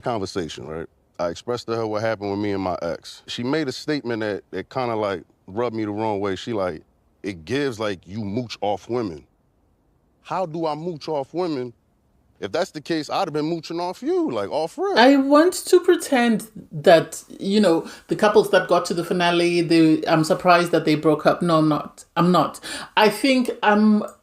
Conversation, right? I expressed to her what happened with me and my ex. She made a statement that kind of like rubbed me the wrong way. She like, it gives like you mooch off women. How do I mooch off women? If that's the case, I'd have been mooching off you, like off real. I want to pretend that, the couples that got to the finale, I'm surprised that they broke up. No, I'm not. I'm not. I think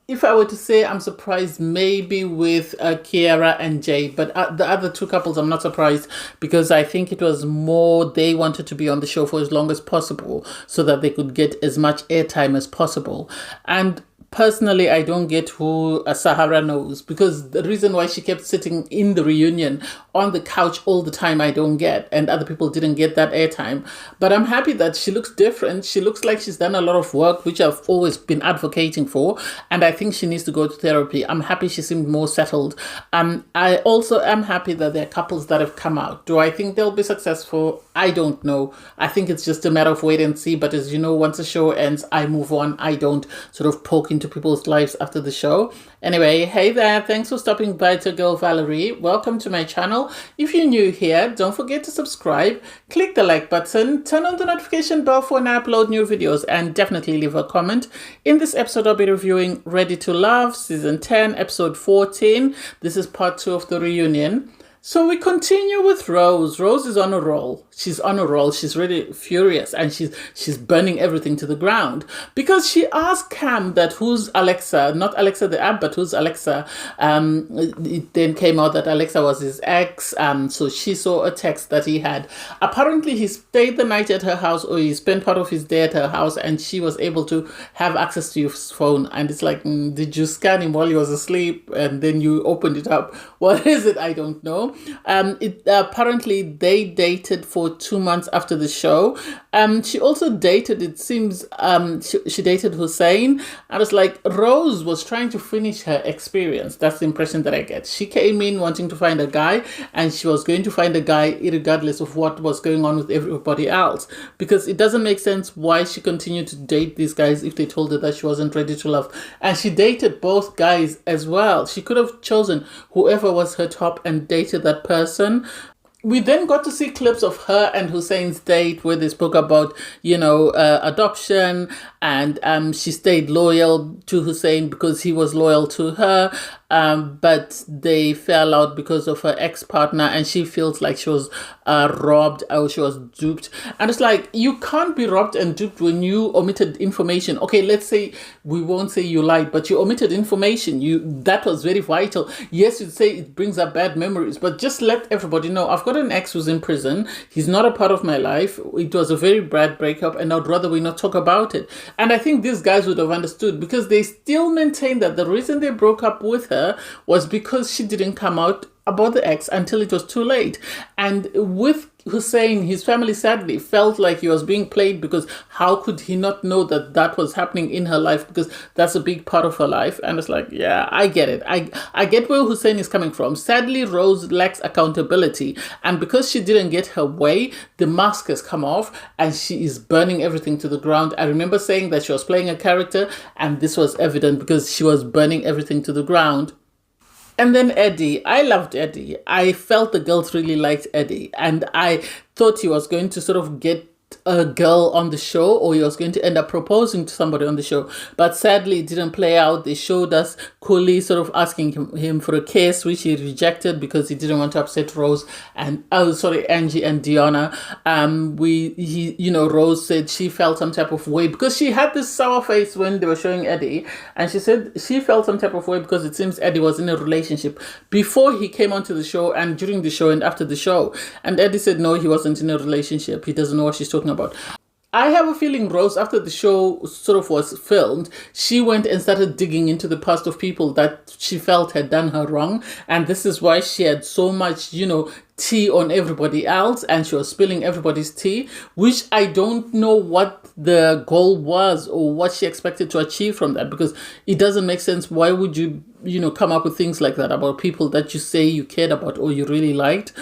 if I were to say I'm surprised maybe with Kiara and Jay, but the other two couples I'm not surprised because I think it was more they wanted to be on the show for as long as possible so that they could get as much airtime as possible. And personally, I don't get who Sahara knows because the reason why she kept sitting in the reunion on the couch all the time, I don't get, and other people didn't get that airtime. But I'm happy that she looks different. She looks like she's done a lot of work, which I've always been advocating for, and I think she needs to go to therapy. I'm happy she seemed more settled. I also am happy that there are couples that have come out. Do I think they'll be successful? I don't know. I think it's just a matter of wait and see. But as you know, once the show ends, I move on. I don't sort of poke into people's lives after the show. Anyway, hey there. Thanks for stopping by to Girl Valerie. Welcome to my channel. If you're new here, don't forget to subscribe, click the like button, turn on the notification bell for when I upload new videos, and definitely leave a comment. In this episode, I'll be reviewing Ready to Love, Season 10, Episode 14. This is part 2 of the reunion. So we continue with Rose. Rose is on a roll. She's on a roll. She's really furious and she's burning everything to the ground because she asked Cam that who's Alexa, not Alexa the app, but who's Alexa. It then came out that Alexa was his ex. So she saw a text that he had. Apparently he stayed the night at her house, or he spent part of his day at her house, and she was able to have access to his phone. And it's like, did you scan him while he was asleep and then you opened it up? What is it? I don't know. Apparently they dated for 2 months after the show. She also dated, it seems, she dated Hussein. I was like, Rose was trying to finish her experience. That's the impression that I get. She came in wanting to find a guy, and she was going to find a guy regardless of what was going on with everybody else, because it doesn't make sense why she continued to date these guys if they told her that she wasn't ready to love. And she dated both guys as well. She could have chosen whoever was her top and dated that person. We then got to see clips of her and Hussein's date where they spoke about, adoption, and she stayed loyal to Hussein because he was loyal to her, but they fell out because of her ex-partner, and she feels like she was robbed or she was duped. And it's like, you can't be robbed and duped when you omitted information. Okay, let's say, we won't say you lied, but you omitted information. That was very vital. Yes, you'd say it brings up bad memories, but just let everybody know, I've got an ex who's in prison. He's not a part of my life. It was a very bad breakup, and I'd rather we not talk about it. And I think these guys would have understood, because they still maintain that the reason they broke up with her was because she didn't come out about the ex until it was too late. And with Hussein, his family sadly felt like he was being played, because how could he not know that that was happening in her life, because that's a big part of her life. And it's like, yeah, I get it. I get where Hussein is coming from. Sadly, Rose lacks accountability, and because she didn't get her way, the mask has come off and she is burning everything to the ground. I remember saying that she was playing a character, and this was evident because she was burning everything to the ground. And then Eddie, I loved Eddie. I felt the girls really liked Eddie, and I thought he was going to sort of get a girl on the show, or he was going to end up proposing to somebody on the show. But sadly, it didn't play out. They showed us Cooley sort of asking him for a kiss, which he rejected because he didn't want to upset Rose and Angie and Diana. Rose said she felt some type of way because she had this sour face when they were showing Eddie, and she said she felt some type of way because it seems Eddie was in a relationship before he came onto the show, and during the show and after the show. And Eddie said no, he wasn't in a relationship. He doesn't know what she's talking about. I have a feeling Rose, after the show sort of was filmed, she went and started digging into the past of people that she felt had done her wrong. And this is why she had so much, tea on everybody else, and she was spilling everybody's tea, which I don't know what the goal was or what she expected to achieve from that, because it doesn't make sense. Why would you, come up with things like that about people that you say you cared about or you really liked?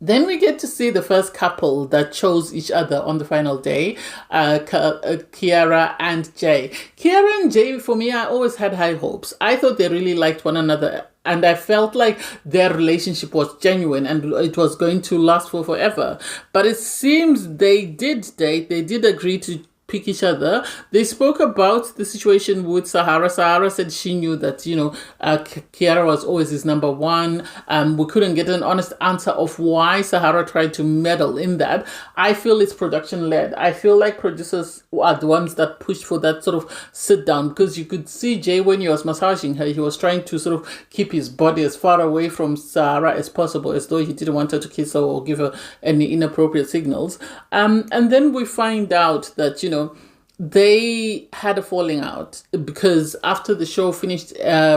Then we get to see the first couple that chose each other on the final day, Kiara and Jay. Kiara and Jay, for me, I always had high hopes. I thought they really liked one another And I felt like their relationship was genuine and it was going to last for forever. But it seems they did date, they did agree to pick each other. They spoke about the situation with Sahara. Sahara said she knew that, Kiara was always his number one. We couldn't get an honest answer of why Sahara tried to meddle in that. I feel it's production led. I feel like producers are the ones that pushed for that sort of sit down, because you could see Jay when he was massaging her, he was trying to sort of keep his body as far away from Sahara as possible, as though he didn't want her to kiss her or give her any inappropriate signals. And then we find out that, they had a falling out, because after the show finished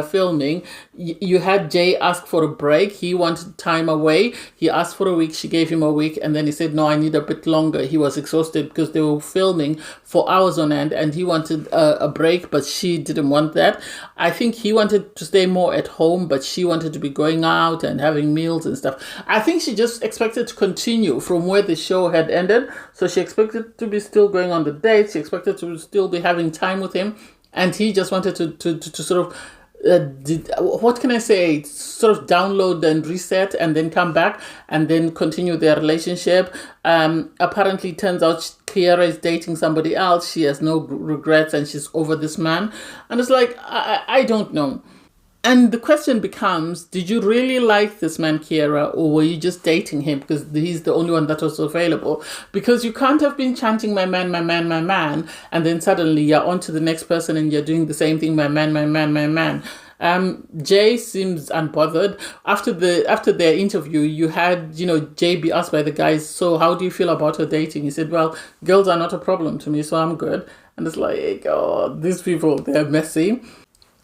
filming, you had Jay ask for a break. He wanted time away. He asked for a week. She gave him a week, and then he said, no, I need a bit longer. He was exhausted because they were filming for hours on end, and he wanted a break, but she didn't want that. I think he wanted to stay more at home, but she wanted to be going out and having meals and stuff. I think she just expected to continue from where the show had ended. So she expected to be still going on the dates. She expected to still be having time with him, and he just wanted to sort of what can I say, sort of download and reset and then come back and then continue their relationship. Apparently it turns out Kiara is dating somebody else. She has no regrets and she's over this man, and it's like I don't know. And the question becomes, did you really like this man, Kiara, or were you just dating him because he's the only one that was available? Because you can't have been chanting, my man, my man, my man, and then suddenly you're on to the next person and you're doing the same thing, my man, my man, my man. Jay seems unbothered. After their interview, you had, Jay be asked by the guys, so how do you feel about her dating? He said, well, girls are not a problem to me, so I'm good. And it's like, oh, these people, they're messy.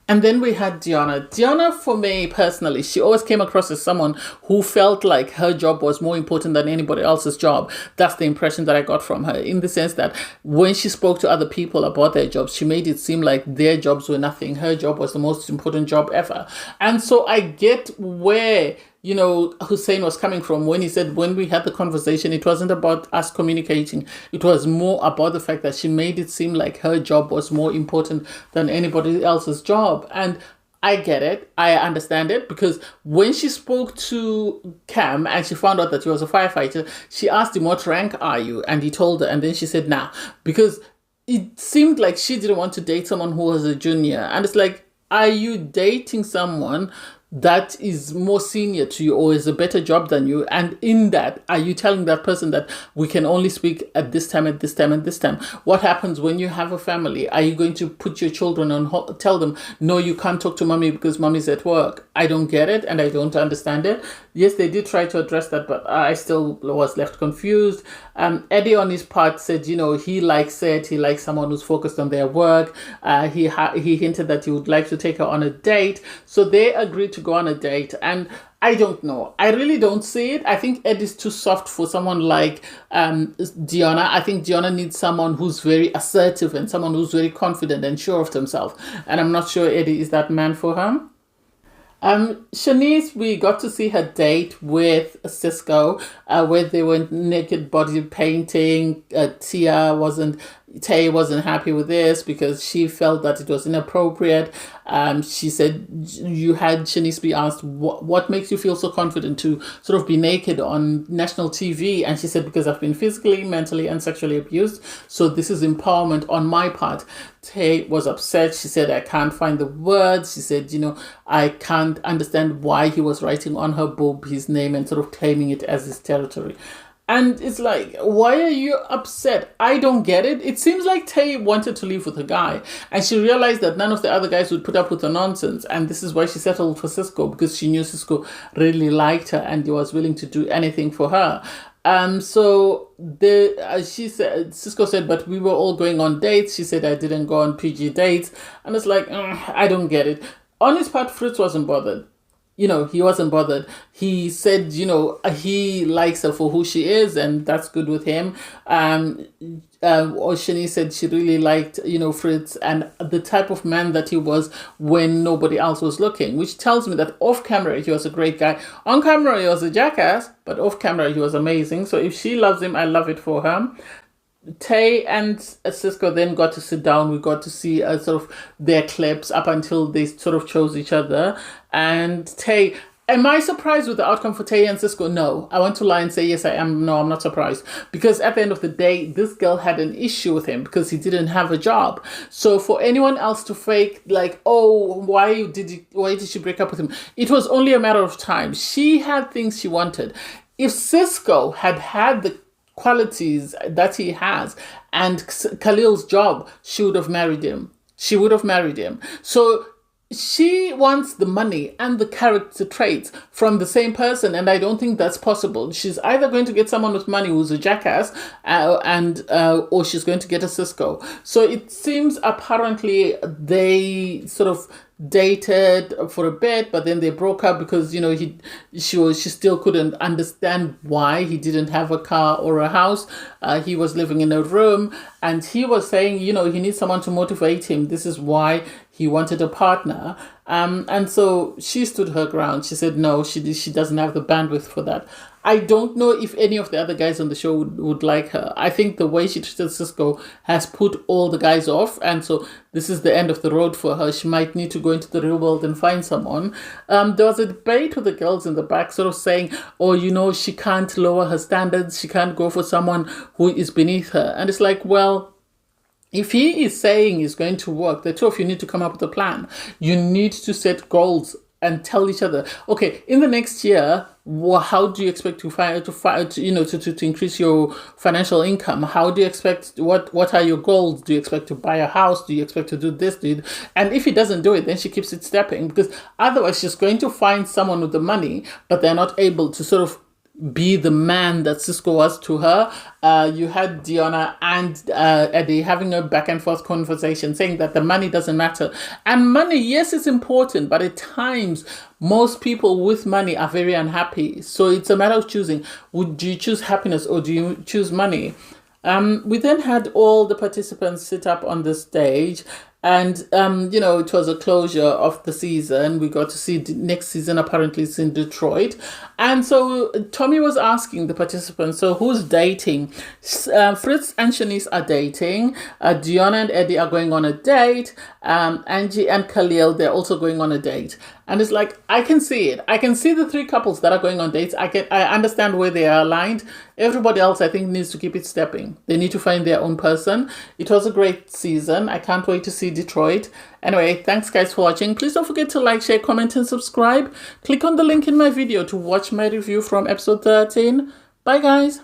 And then we had Deanna. Deanna, for me personally, she always came across as someone who felt like her job was more important than anybody else's job. That's the impression that I got from her, in the sense that when she spoke to other people about their jobs, she made it seem like their jobs were nothing. Her job was the most important job ever. And so I get where Hussein was coming from when he said, when we had the conversation, it wasn't about us communicating. It was more about the fact that she made it seem like her job was more important than anybody else's job. And I get it. I understand it, because when she spoke to Cam and she found out that he was a firefighter, she asked him, what rank are you? And he told her, and then she said, nah, because it seemed like she didn't want to date someone who was a junior. And it's like, are you dating someone that is more senior to you or is a better job than you? And in that, are you telling that person that we can only speak at this time, at this time, at this time? What happens when you have a family? Are you going to put your children on tell them, no, you can't talk to mommy because mommy's at work? I don't get it, and I don't understand it. Yes, they did try to address that, but I still was left confused. Eddie, on his part, said, he likes it. He likes someone who's focused on their work. He hinted that he would like to take her on a date. So they agreed to go on a date. And I don't know. I really don't see it. I think Eddie's too soft for someone like Deanna. I think Deanna needs someone who's very assertive and someone who's very confident and sure of themselves. And I'm not sure Eddie is that man for her. Shanice, we got to see her date with Cisco, where they went naked body painting. Tae wasn't happy with this because she felt that it was inappropriate. She said, you had Shanice be asked, what makes you feel so confident to sort of be naked on national TV? And she said, because I've been physically, mentally, and sexually abused. So this is empowerment on my part. Tae was upset. She said, I can't find the words. She said, I can't understand why he was writing on her boob his name and sort of claiming it as his territory. And it's like, why are you upset? I don't get it. It seems like Tae wanted to leave with a guy, and she realized that none of the other guys would put up with the nonsense. And this is why she settled for Cisco, because she knew Cisco really liked her and he was willing to do anything for her. She said, Cisco said, but we were all going on dates. She said, I didn't go on PG dates. And it's like, I don't get it. On his part, Fritz wasn't bothered. He wasn't bothered. He said, he likes her for who she is, and that's good with him. Shani said she really liked, Fritz and the type of man that he was when nobody else was looking, which tells me that off camera, he was a great guy. On camera, he was a jackass, but off camera, he was amazing. So if she loves him, I love it for her. Tay and Cisco then got to sit down. We got to see sort of their clips up until they sort of chose each other. And Tay, am I surprised with the outcome for Tay and Cisco? No. I want to lie and say yes, I am. No, I'm not surprised. Because at the end of the day, this girl had an issue with him because he didn't have a job. So for anyone else to fake like, oh, why did she break up with him? It was only a matter of time. She had things she wanted. If Cisco had the qualities that he has and Khalil's job, she would have married him. She would have married him. So she wants the money and the character traits from the same person, and I don't think that's possible. She's either going to get someone with money who's a jackass, or she's going to get a Cisco. So it seems apparently they sort of dated for a bit, but then they broke up because she still couldn't understand why he didn't have a car or a house. He was living in a room, and he was saying he needs someone to motivate him. This is why he wanted a partner, and so she stood her ground. She said no, she doesn't have the bandwidth for that. I don't know if any of the other guys on the show would like her. I think the way she treated Cisco has put all the guys off, and so this is the end of the road for her. She might need to go into the real world and find someone. There was a debate with the girls in the back sort of saying, oh, she can't lower her standards. She can't go for someone who is beneath her. And it's like, well, if he is saying it's going to work, the two of you need to come up with a plan. You need to set goals and tell each other, okay, in the next year, how do you expect to increase your financial income? How do you expect, what are your goals? Do you expect to buy a house? Do you expect to do this? And if he doesn't do it, then she keeps it stepping, because otherwise she's going to find someone with the money, but they're not able to sort of be the man that Cisco was to her. You had Deanna and Eddie having a back and forth conversation saying that the money doesn't matter. And money, yes, it's important, but at times most people with money are very unhappy. So it's a matter of choosing. Do you choose happiness or do you choose money? We then had all the participants sit up on the stage, and it was a closure of the season. We got to see the next season, apparently it's in Detroit. And so Tommy was asking the participants, so who's dating? Fritz and Shanice are dating. Diona and Eddie are going on a date. Angie and Khalil, they're also going on a date. And it's like, I can see it. I can see the three couples that are going on dates. I understand where they are aligned. Everybody else, I think, needs to keep it stepping. They need to find their own person. It was a great season. I can't wait to see Detroit. Anyway, thanks guys for watching. Please don't forget to like, share, comment, and subscribe. Click on the link in my video to watch my review from episode 13. Bye guys.